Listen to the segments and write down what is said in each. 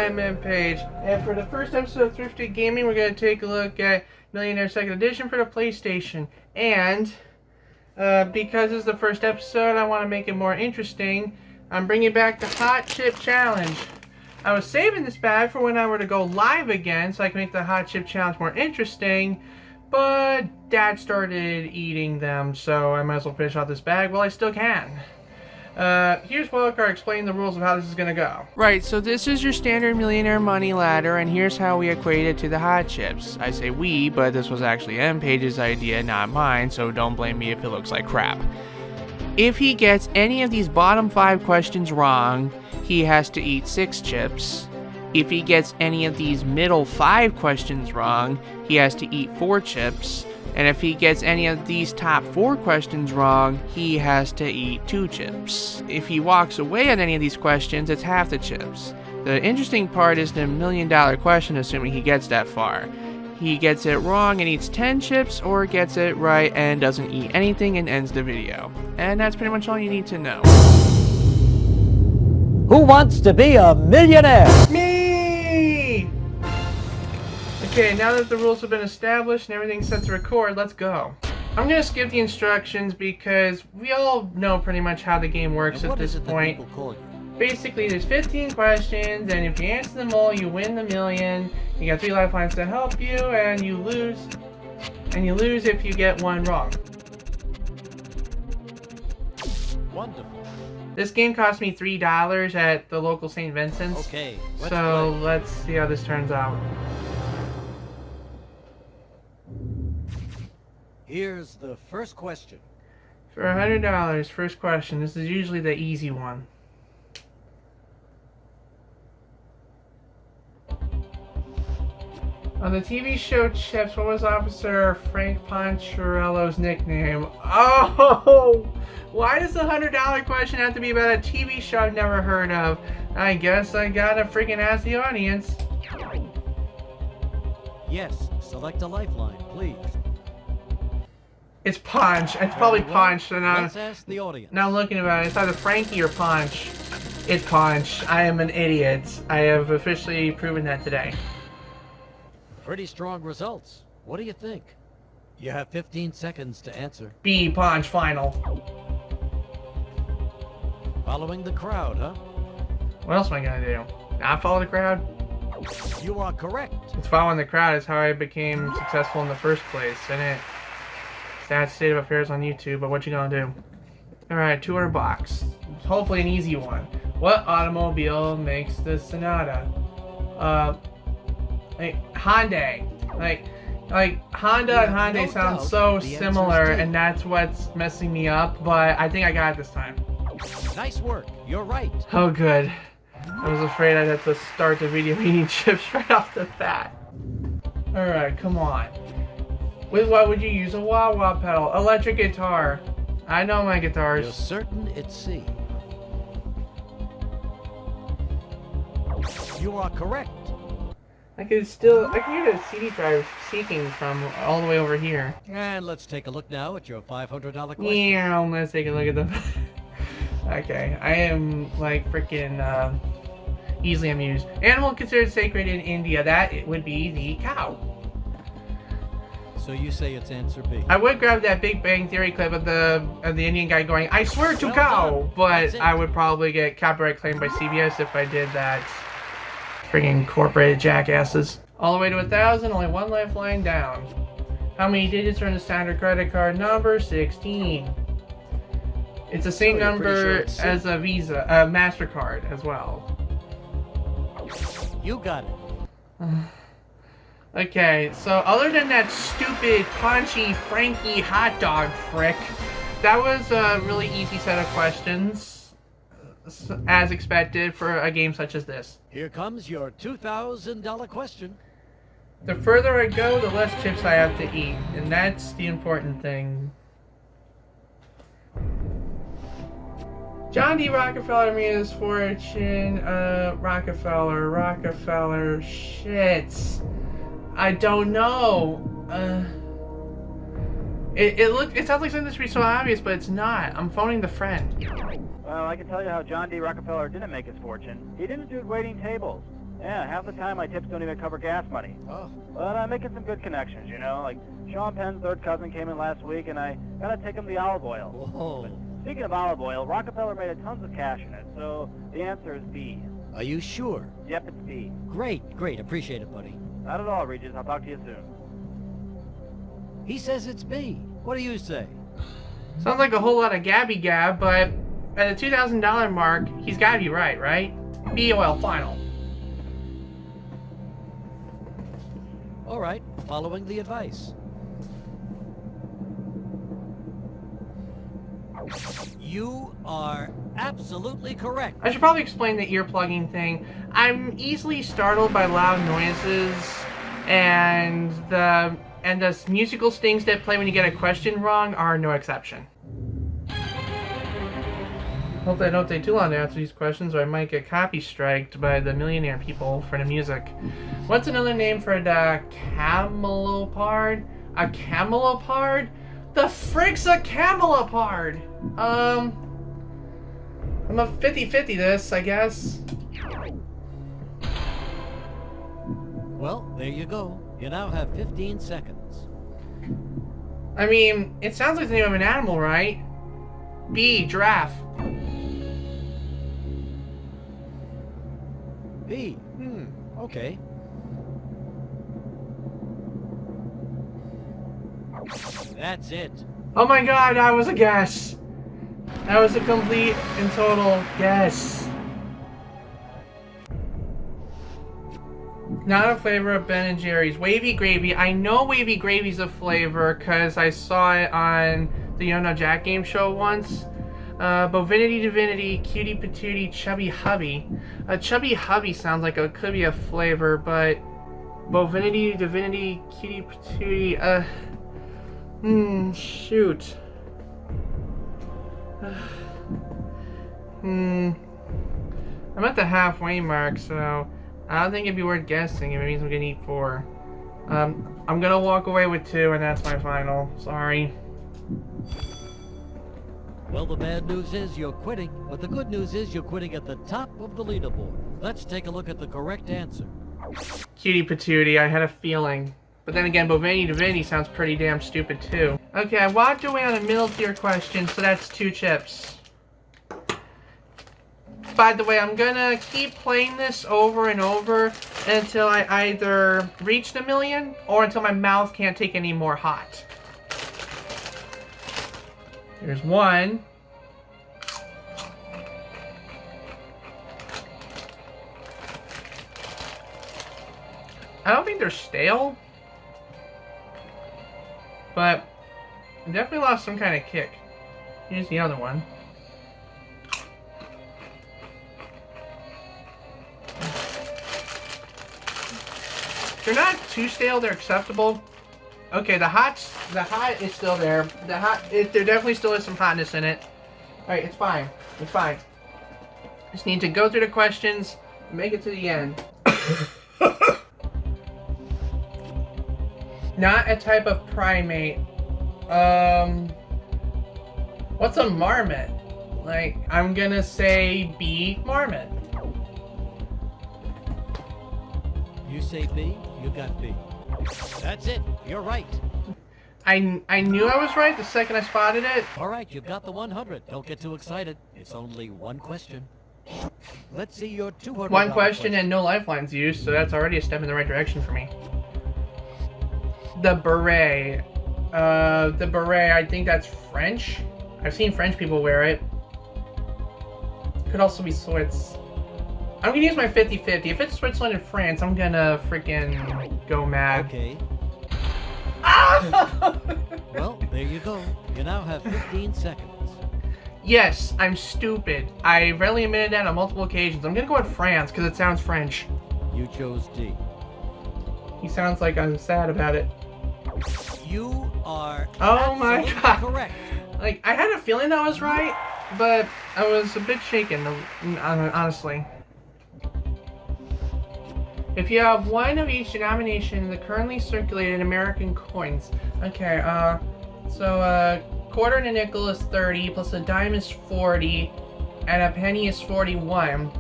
I'm Page, and for the first episode of Thrifted Gaming, we're going to take a look at Millionaire 2nd Edition for the PlayStation. And because this is the first episode, I want to make it more interesting. I'm bringing back the Hot Chip Challenge. I was saving this bag for when I were to go live again, so I can make the Hot Chip Challenge more interesting. But Dad started eating them, so I might as well finish off this bag while I still can. Here's Wildcard explaining the rules of how this is gonna go. Right, so this is your standard Millionaire money ladder, and here's how we equate it to the Hot Chips. I say we, but this was actually M Page's idea, not mine, so don't blame me if it looks like crap. If he gets any of these bottom 5 questions wrong, he has to eat 6 chips. If he gets any of these middle 5 questions wrong, he has to eat 4 chips. And if he gets any of these top 4 questions wrong, he has to eat 2 chips. If he walks away on any of these questions, it's half the chips. The interesting part is the $1 million question, assuming he gets that far. He gets it wrong and eats 10 chips, or gets it right and doesn't eat anything and ends the video. And that's pretty much all you need to know. Who wants to be a millionaire? Me! Okay, now that the rules have been established and everything's set to record, let's go. I'm gonna skip the instructions because we all know pretty much how the game works at this point. Basically, there's 15 questions, and if you answer them all, you win the million. You got 3 lifelines to help you, and you lose. And you lose if you get one wrong. Wonderful. This game cost me $3 at the local St. Vincent's. Okay, let's see how this turns out. Here's the first question. For $100, first question. This is usually the easy one. On the TV show Chips, what was Officer Frank Poncherello's nickname? Oh! Why does the $100 question have to be about a TV show I've never heard of? I guess I gotta freaking ask the audience. Yes, select a lifeline, please. It's Punch. It's probably Punch. And let's ask the audience. Now I'm looking about it. It's either Frankie or Punch. It's Punch. I am an idiot. I have officially proven that today. Pretty strong results. What do you think? You have 15 seconds to answer. B, Punch, final. Following the crowd, huh? What else am I gonna do? Not follow the crowd? You are correct. It's following the crowd is how I became successful in the first place, isn't it? Sad state of affairs on YouTube, but what you gonna do? Alright, $200. Hopefully an easy one. What automobile makes the Sonata? Hyundai. Like Honda and Hyundai sound so similar, and that's what's messing me up, but I think I got it this time. Nice work. You're right. Oh, good. I was afraid I'd have to start the video eating chips right off the bat. Alright, come on. With what would you use a wah-wah pedal? Electric guitar. I know my guitars. You're certain it's C. You are correct. I can hear the CD drive seeking from all the way over here. And let's take a look now at your $500 question. Yeah, let's take a look at them. Okay, I am like freaking easily amused. Animal considered sacred in India, that it would be the cow. So you say it's answer B. I would grab that Big Bang Theory clip of the Indian guy going, "I swear to cow," but I would probably get copyright claimed by CBS if I did that. Friggin' corporate jackasses. All the way to 1,000, only 1 lifeline down. How many digits are in the standard credit card number? 16. It's the same number as a Visa, MasterCard as well. You got it. Okay, so other than that stupid, punchy, Frankie hot dog frick, that was a really easy set of questions, as expected for a game such as this. Here comes your $2,000 question. The further I go, the less chips I have to eat, and that's the important thing. John D. Rockefeller made his fortune, Rockefeller, shit. I don't know. It sounds like something that should be so obvious, but it's not. I'm phoning the friend. Well, I can tell you how John D. Rockefeller didn't make his fortune. He didn't do waiting tables. Yeah, half the time my tips don't even cover gas money. Oh. But I'm making some good connections, you know? Like, Sean Penn's third cousin came in last week, and I gotta take him the olive oil. Whoa. Speaking of olive oil, Rockefeller made a tons of cash in it, so the answer is B. Are you sure? Yep, it's B. Great. Appreciate it, buddy. Not at all, Regis. I'll talk to you soon. He says it's B. What do you say? Sounds like a whole lot of gabby gab, but at the $2,000 mark, he's gotta be right? B oil final. All right, following the advice. You are absolutely correct. I should probably explain the ear plugging thing. I'm easily startled by loud noises and the musical stings that play when you get a question wrong are no exception. Hopefully I don't take too long to answer these questions or I might get copy striked by the Millionaire people for the music. What's another name for the camelopard? A camelopard? The frick's a camelopard? I'm a 50-50 this, I guess. Well, there you go. You now have 15 seconds. I mean, it sounds like the name of an animal, right? B, giraffe. B. Okay. That's it. Oh my god, that was a guess. That was a complete and total guess. Not a flavor of Ben & Jerry's. Wavy Gravy. I know Wavy Gravy's a flavor because I saw it on the You Don't Know Jack game show once. Bovinity Divinity, Cutie Patootie, Chubby Hubby. Chubby Hubby sounds like it could be a flavor, but Bovinity Divinity, Cutie Patootie, shoot. I'm at the halfway mark, so I don't think it'd be worth guessing. If it means I'm gonna eat 4. I'm gonna walk away with 2, and that's my final. Sorry. Well, the bad news is you're quitting, but the good news is you're quitting at the top of the leaderboard. Let's take a look at the correct answer. Cutie Patootie, I had a feeling. But then again, Bovinity Divinity sounds pretty damn stupid too. Okay, I walked away on a middle tier question, so that's 2 chips. By the way, I'm gonna keep playing this over and over until I either reach the million or until my mouth can't take any more hot. Here's 1. I don't think they're stale, but I definitely lost some kind of kick. Here's the other one. They're not too stale, they're acceptable. Okay, the hot is still there. There definitely still is some hotness in it. Alright, it's fine. It's fine. Just need to go through the questions, make it to the end. Not a type of primate. What's a marmot? Like, I'm gonna say B, marmot. You say B, you got B. That's it. You're right. I knew I was right the second I spotted it. All right, you've got the 100. Don't get too excited. It's only one question. Let's see your 200. One question and no lifelines used, so that's already a step in the right direction for me. The beret. The beret, I think that's French. I've seen French people wear it. Could also be Swiss. I'm gonna use my 50-50. If it's Switzerland and France, I'm gonna freaking go mad. Okay. Ah! Well, there you go. You now have 15 seconds. Yes, I'm stupid. I readily admitted that on multiple occasions. I'm gonna go with France because it sounds French. You chose D. He sounds like I'm sad about it. You are Oh my absolutely god. correct. Like, I had a feeling that was right, but I was a bit shaken, honestly. If you have one of each denomination in the currently circulated American coins. Okay, so a quarter and a nickel is 30, plus a dime is 40, and a penny is 41.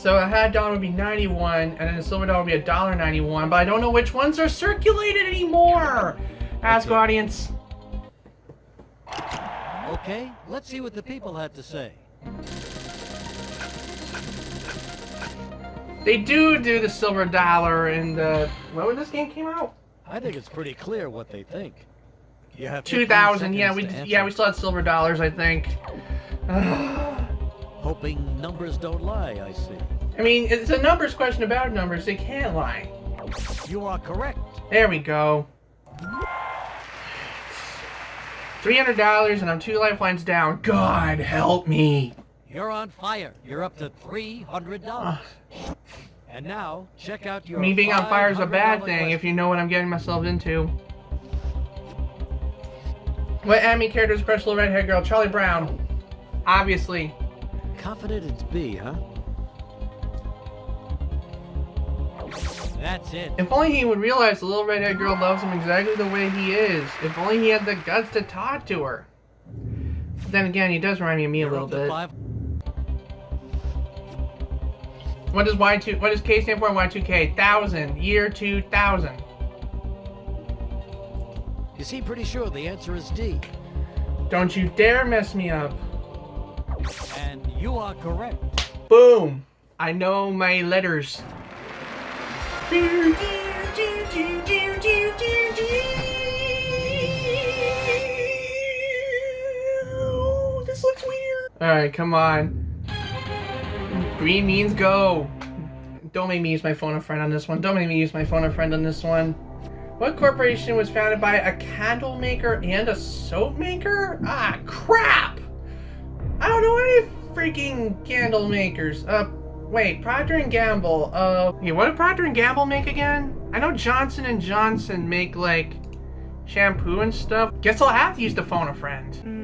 So a half dollar would be 91, and then a silver dollar would be $1.91, but I don't know which ones are circulated anymore. Ask audience. Okay, let's see what the people had to say. They do the silver dollar and when was this game came out? I think it's pretty clear what they think. You have 2000. 15 Yeah, seconds to we answer. still had silver dollars, I think. Hoping numbers don't lie, I see. I mean, it's a numbers question about numbers. They can't lie. You are correct. There we go. $300 and I'm 2 lifelines down. God help me. You're on fire. You're up to $300. And now, check out your Me being on fire is a bad $500 thing question. if you know what I'm getting myself into. What anime characters crush little redhead girl? Charlie Brown. Obviously. Confident it's B, huh? That's it. If only he would realize the little redhead girl loves him exactly the way he is. If only he had the guts to talk to her. But then again, he does remind me of me a You're little up to bit. 5. What does what does K stand for? Y2K. 1000. Year 2000. You seem pretty sure the answer is D. Don't you dare mess me up. And you are correct. Boom. I know my letters. This looks weird. Alright, come on. Green means go. Don't make me use my phone a friend on this one. Don't make me use my phone a friend on this one. What corporation was founded by a candle maker and a soap maker? Ah, crap! I don't know any freaking candle makers. Wait, Procter & Gamble. Yeah, what did Procter & Gamble make again? I know Johnson & Johnson make, like, shampoo and stuff. Guess I'll have to use the phone a friend.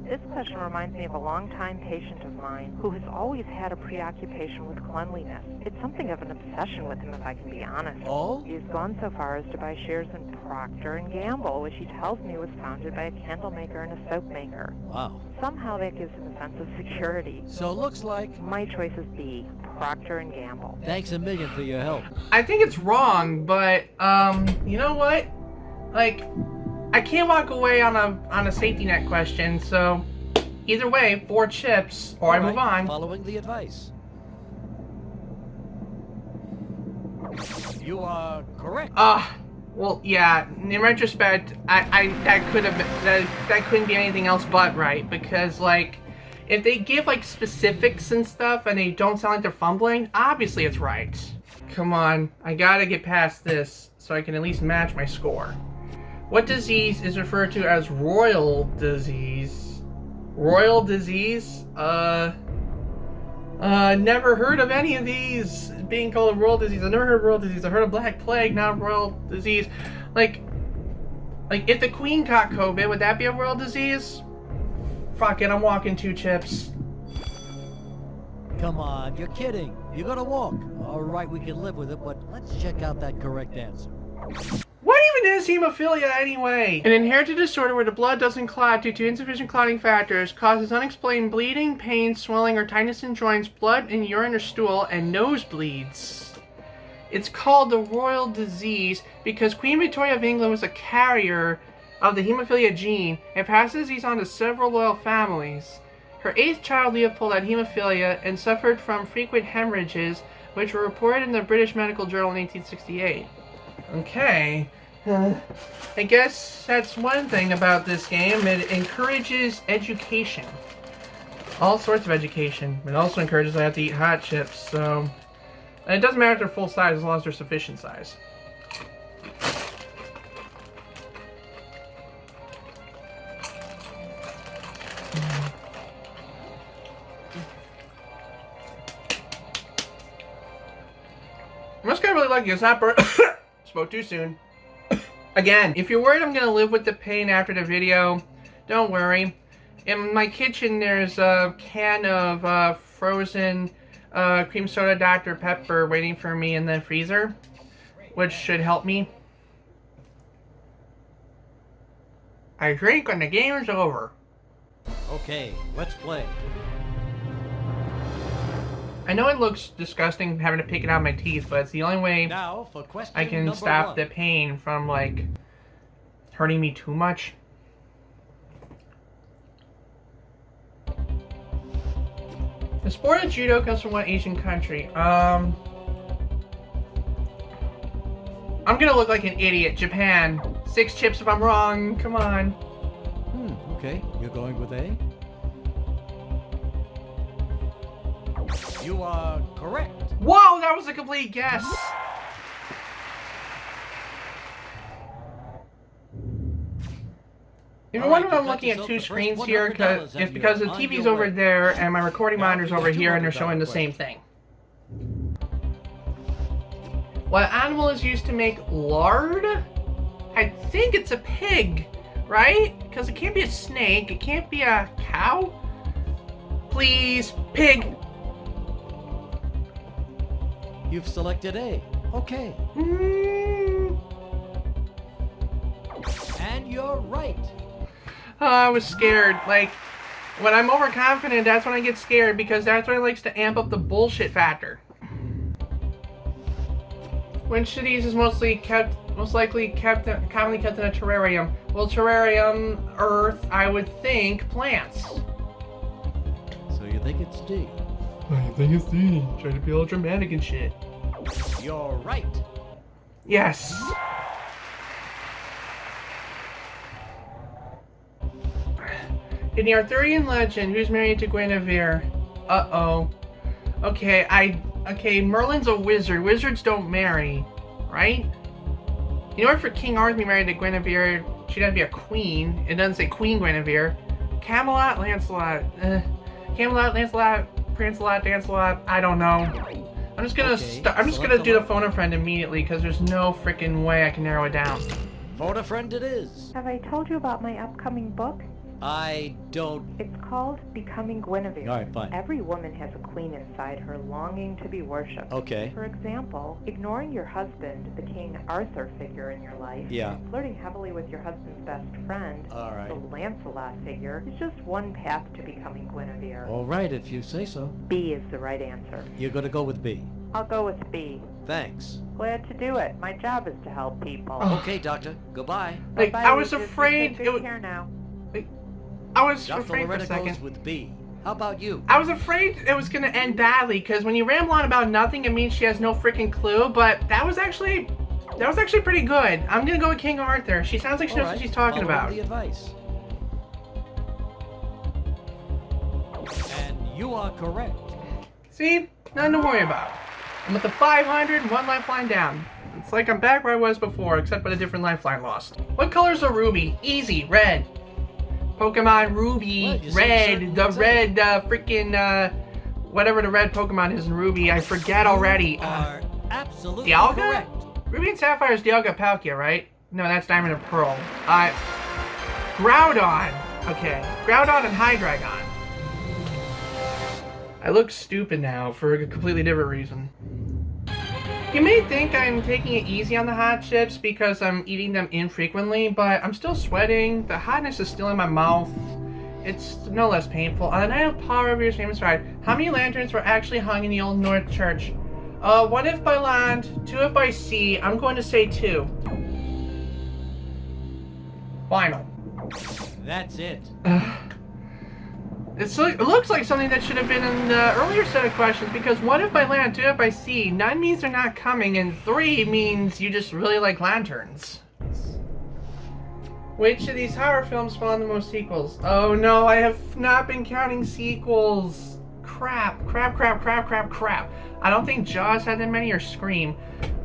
This question reminds me of a longtime patient of mine who has always had a preoccupation with cleanliness. It's something of an obsession with him, if I can be honest. Oh? He's gone so far as to buy shares in Procter & Gamble, which he tells me was founded by a candle maker and a soap maker. Wow. Somehow that gives him a sense of security. So looks like... My choice is B, Procter & Gamble. Thanks a million for your help. I think it's wrong, but, you know what? Like, I can't walk away on a safety net question, so either way, 4 chips, or I move on. Following the advice. You are correct. Well, yeah. In retrospect, I that could have been, that couldn't be anything else but right, because like, if they give like specifics and stuff and they don't sound like they're fumbling, obviously it's right. Come on, I gotta get past this so I can at least match my score. What disease is referred to as royal disease? Royal disease? Never heard of any of these being called royal disease. I've never heard of royal disease. I've heard of black plague, not royal disease. Like if the queen caught COVID, would that be a royal disease? Fuck it, I'm walking 2 chips. Come on, you're kidding. You're gonna walk. All right, we can live with it, but let's check out that correct answer. What even is hemophilia anyway? An inherited disorder where the blood doesn't clot due to insufficient clotting factors, causes unexplained bleeding, pain, swelling, or tightness in joints, blood in urine or stool, and nosebleeds. It's called the royal disease because Queen Victoria of England was a carrier of the hemophilia gene and passed the disease on to several royal families. Her 8th child, Leopold, had hemophilia and suffered from frequent hemorrhages, which were reported in the British Medical Journal in 1868. Okay. I guess that's one thing about this game. It encourages education. All sorts of education. It also encourages I have to eat hot chips, so... And it doesn't matter if they're full size as long as they're sufficient size. I must get really lucky. It's not burnt. Spoke too soon. Again, if you're worried I'm going to live with the pain after the video, don't worry. In my kitchen, there's a can of frozen cream soda Dr. Pepper waiting for me in the freezer, which should help me. I drink when the game is over. Okay, let's play. I know it looks disgusting having to pick it out of my teeth, but it's the only way Now for question I can number stop one. the pain from, like, hurting me too much. The sport of judo comes from what Asian country? I'm gonna look like an idiot. Japan. 6 chips if I'm wrong. Come on. Okay, you're going with A? You are correct. Whoa, that was a complete guess. If you wonder if I'm looking at 2 screens here, it's because the TV's over there and my recording monitor's over here and they're showing the same thing. What animal is used to make lard? I think it's a pig, right? Because it can't be a snake, it can't be a cow. Please, pig. You've selected A. Okay. And you're right. Oh, I was scared. Like, when I'm overconfident, that's when I get scared because that's when it likes to amp up the bullshit factor. Which of these is most likely kept commonly kept in a terrarium? Well, terrarium, earth, I would think plants. So you think it's D? I think it's D. Trying to be all dramatic and shit. You're right. Yes. In the Arthurian legend, who's married to Guinevere? Uh-oh. Okay, Merlin's a wizard. Wizards don't marry, right? In order for King Arthur to be married to Guinevere, she'd have to be a queen. It doesn't say Queen Guinevere. Camelot, Lancelot. Camelot, Lancelot, Prancelot, Dancelot. I don't know. I'm just gonna do the phone a friend immediately because there's no freaking way I can narrow it down. Phone a friend it is. Have I told you about my upcoming book? I don't... It's called Becoming Guinevere. All right, fine. Every woman has a queen inside her longing to be worshipped. Okay. For example, ignoring your husband, the King Arthur figure in your life, Yeah. and flirting heavily with your husband's best friend, All right. the Lancelot figure, is just one path to becoming Guinevere. All right, if you say so. B is the right answer. You're gonna go with B. I'll go with B. Thanks. Glad to do it. My job is to help people. Okay, doctor. Goodbye. Like, Bye-bye, I was Regis. afraid Take it would. care now. I was Dr. afraid for a Loretta second. goes with B. How about you? I was afraid it was gonna end badly because when you ramble on about nothing, it means she has no freaking clue. But that was actually pretty good. I'm gonna go with King Arthur. She sounds like she knows what she's talking Follow about. the advice. And you are correct. See, nothing to worry about. I'm at the 500, 1 lifeline down. It's like I'm back where I was before, except with a different lifeline lost. What color's a ruby? Easy, red. Pokemon Ruby, What, you red, said the certain red, freaking, whatever the red Pokemon is in Ruby, I forget already. You are absolutely Dialga? correct. Ruby and Sapphire is Dialga Palkia, right? No, that's Diamond and Pearl. Groudon. Okay, Groudon and Hydreigon. I look stupid now for a completely different reason. You may think I'm taking it easy on the hot chips because I'm eating them infrequently, but I'm still sweating, the hotness is still in my mouth. It's no less painful. On the night of Paul Revere's famous ride, how many lanterns were actually hung in the Old North Church? 1 if by land, 2 if by sea. I'm going to say 2. Final. That's it. It looks like something that should have been in the earlier set of questions because 1 if by land, 2 if by sea. 9 means they're not coming, and 3 means you just really like lanterns. Which of these horror films spawned the most sequels? Oh no, I have not been counting sequels. Crap. I don't think Jaws had that many or Scream.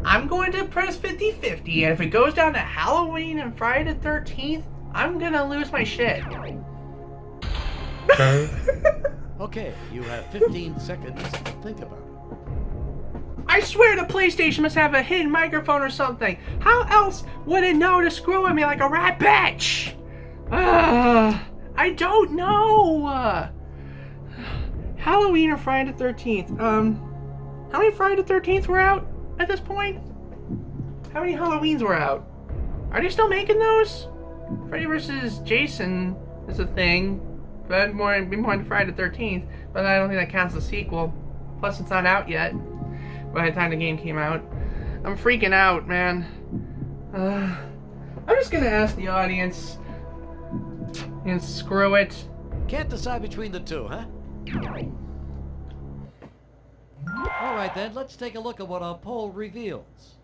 I'm going to press 50-50, and if it goes down to Halloween and Friday the 13th, I'm gonna lose my shit. Okay, you have 15 seconds to think about it. I swear the PlayStation must have a hidden microphone or something. How else would it know to screw at me like a rat bitch? I don't know. Halloween or Friday the 13th? How many Friday the 13th were out at this point? How many Halloweens were out? Are they still making those? Freddy vs. Jason is a thing. But I'd be more into Friday the 13th, but I don't think that counts as a sequel. Plus, it's not out yet by the time the game came out. I'm freaking out, man. I'm just gonna ask the audience. And screw it. Can't decide between the two, huh? All right then, let's take a look at what our poll reveals.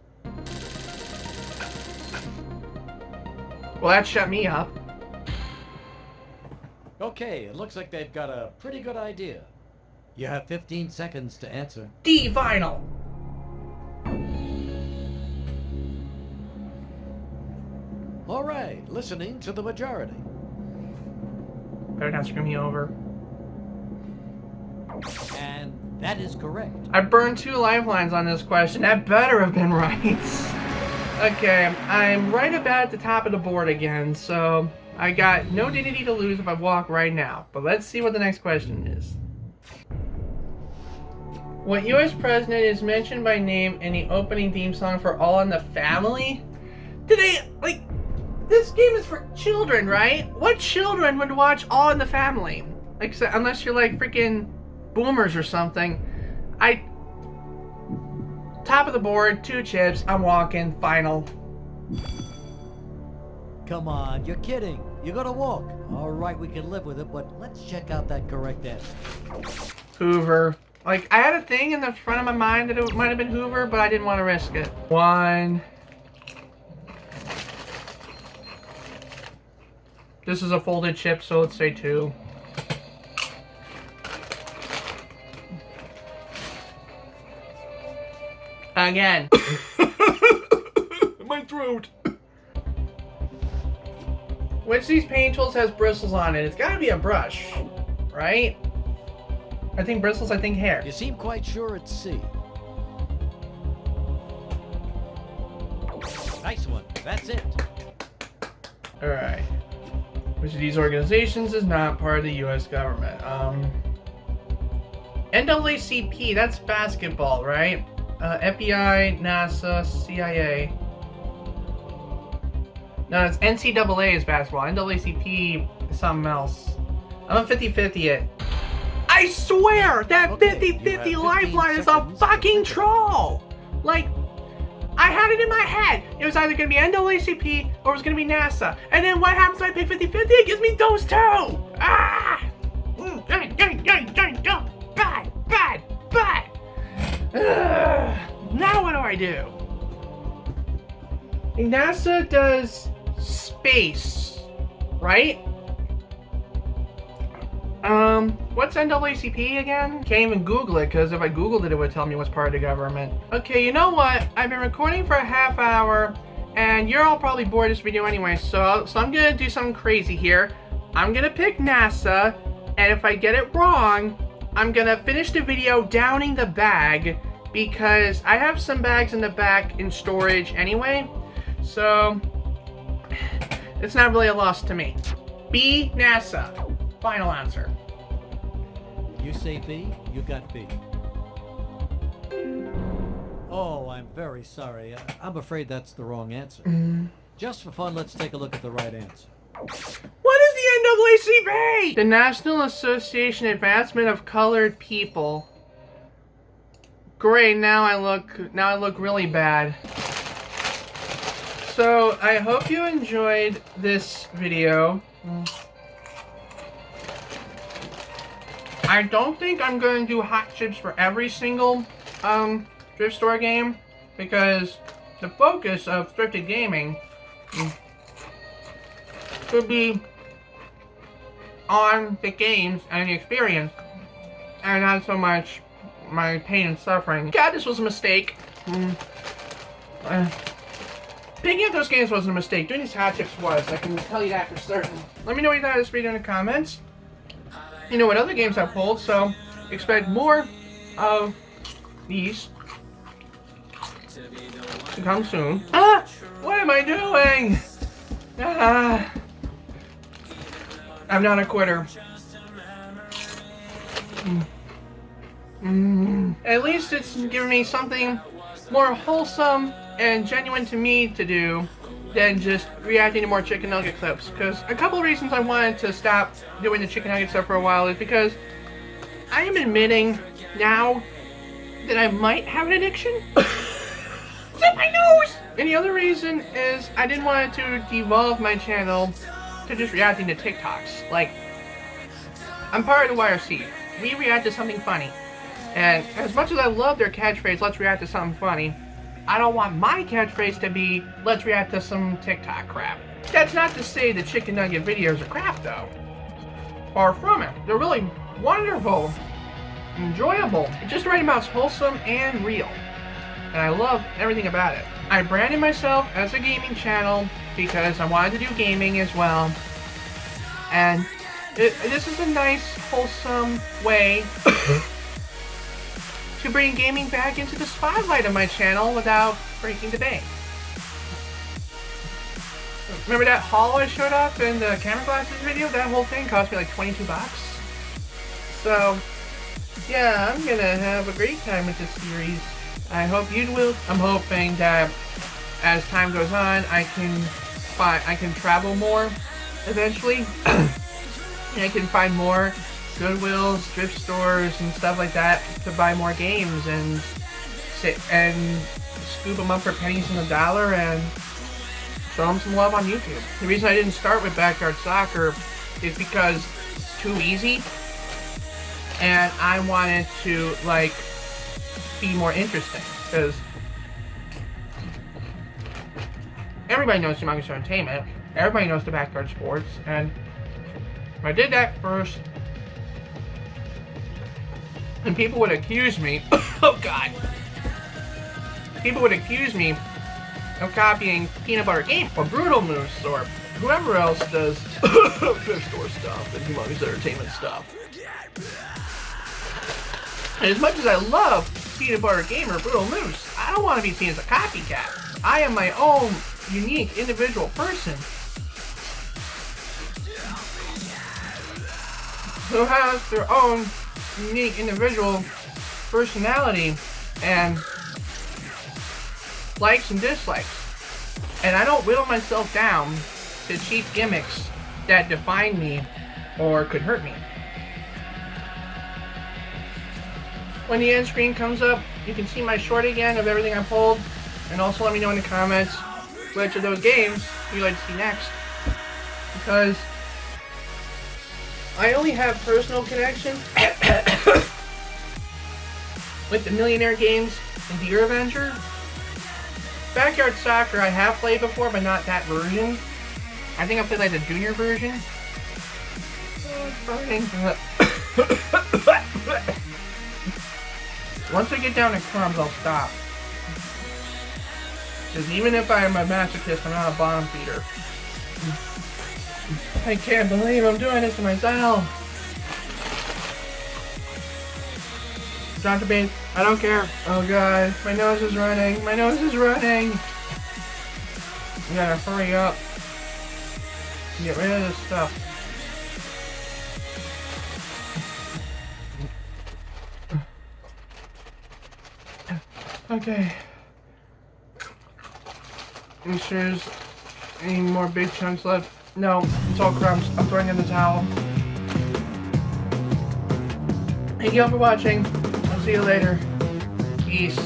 Well, that shut me up. Okay, it looks like they've got a pretty good idea. You have 15 seconds to answer. D vinyl. All right, listening to the majority. Better not screw me over. And that is correct. I burned 2 lifelines on this question. That better have been right. Okay, I'm right about at the top of the board again, so I got no dignity to lose if I walk right now. But let's see what the next question is. What U.S. president is mentioned by name in the opening theme song for All in the Family? Did they, like, this game is for children, right? What children would watch All in the Family? Like, unless you're like freaking boomers or something. Top of the board, 2 chips, I'm walking, final. Come on, you're kidding. You're gonna walk. All right, we can live with it, but let's check out that correct answer. Hoover. Like, I had a thing in the front of my mind that it might have been Hoover, but I didn't want to risk it. 1. This is a folded chip, so let's say 2. Again. My throat. Which of these paint tools has bristles on it? It's gotta be a brush, right? I think bristles, I think hair. You seem quite sure it's C. Nice one. That's it. Alright. Which of these organizations is not part of the U.S. government? NAACP, that's basketball, right? FBI, NASA, CIA. No, it's NCAA is basketball. NAACP is something else. I'm a 50-50 it. I swear that 50-50 lifeline is a fucking troll! Like, I had it in my head. It was either going to be NAACP or it was going to be NASA. And then what happens when I pick 50-50? It gives me those 2! Ah! Bad! Now what do I do? NASA does space, right? What's NAACP again? Can't even Google it, because if I Googled it, it would tell me what's part of the government. Okay, you know what? I've been recording for a half hour, and you're all probably bored of this video anyway, so I'm gonna do something crazy here. I'm gonna pick NASA, and if I get it wrong, I'm gonna finish the video downing the bag, because I have some bags in the back in storage anyway, so it's not really a loss to me. B, NASA. Final answer. You say B, you got B. Oh, I'm very sorry. I'm afraid that's the wrong answer. Just for fun, let's take a look at the right answer. What is the NAACP? The National Association Advancement of Colored People. Great, now I look really bad. So, I hope you enjoyed this video. I don't think I'm going to do hot chips for every single thrift store game, because the focus of Thrifted Gaming should be on the games and the experience, and not so much my pain and suffering. God, this was a mistake. Picking up those games wasn't a mistake. Doing these hot chips was. I can tell you that for certain. Let me know what you thought of this video in the comments. You know what other games I've pulled, so expect more of these to come soon. Ah! What am I doing? Ah! I'm not a quitter. At least it's giving me something more wholesome and genuine to me to do than just reacting to more chicken nugget clips. Because a couple of reasons I wanted to stop doing the chicken nugget stuff for a while is because I am admitting now that I might have an addiction. Zip my nose! And the other reason is I didn't want to devolve my channel to just reacting to TikToks. Like, I'm part of the YRC. We react to something funny. And as much as I love their catchphrase, let's react to something funny, I don't want my catchphrase to be, let's react to some TikTok crap. That's not to say the chicken nugget videos are crap though. Far from it. They're really wonderful, enjoyable, just the right amount wholesome and real. And I love everything about it. I branded myself as a gaming channel because I wanted to do gaming as well. And this is a nice, wholesome way to bring gaming back into the spotlight of my channel without breaking the bank. Remember that haul I showed off in the camera glasses video? That whole thing cost me like 22 bucks. So, yeah, I'm gonna have a great time with this series. I hope you will. I'm hoping that as time goes on, I can travel more eventually. I can find more Goodwills, thrift stores, and stuff like that to buy more games and scoop them up for pennies on the dollar and show them some love on YouTube. The reason I didn't start with Backyard Soccer is because it's too easy, and I wanted to like be more interesting because everybody knows Humongous Entertainment, everybody knows the Backyard Sports, and if I did that first, and people would accuse me, oh god, people would accuse me of copying Peanut Butter Game or Brutal Moose or whoever else does thrift store stuff and Humongous Entertainment stuff. And as much as I love Peanut Butter Game or Brutal Moose, I don't want to be seen as a copycat. I am my own unique individual person who has their own unique individual personality and likes and dislikes. And I don't whittle myself down to cheap gimmicks that define me or could hurt me. When the end screen comes up, you can see my short again of everything I pulled, and also let me know in the comments which of those games you'd like to see next. Because I only have personal connection with the Millionaire games and Deer Avenger. Backyard Soccer I have played before, but not that version. I think I played like the junior version. Once I get down to crumbs, I'll stop. Because even if I am a masochist, I'm not a bottom feeder. I can't believe I'm doing this to myself. Dr. Bean, I don't care. Oh god, my nose is running. My nose is running. You gotta hurry up. Get rid of this stuff. Okay. Make sure there's any more big chunks left. No, it's all crumbs. I'm throwing in the towel. Thank you all for watching. I'll see you later. Peace.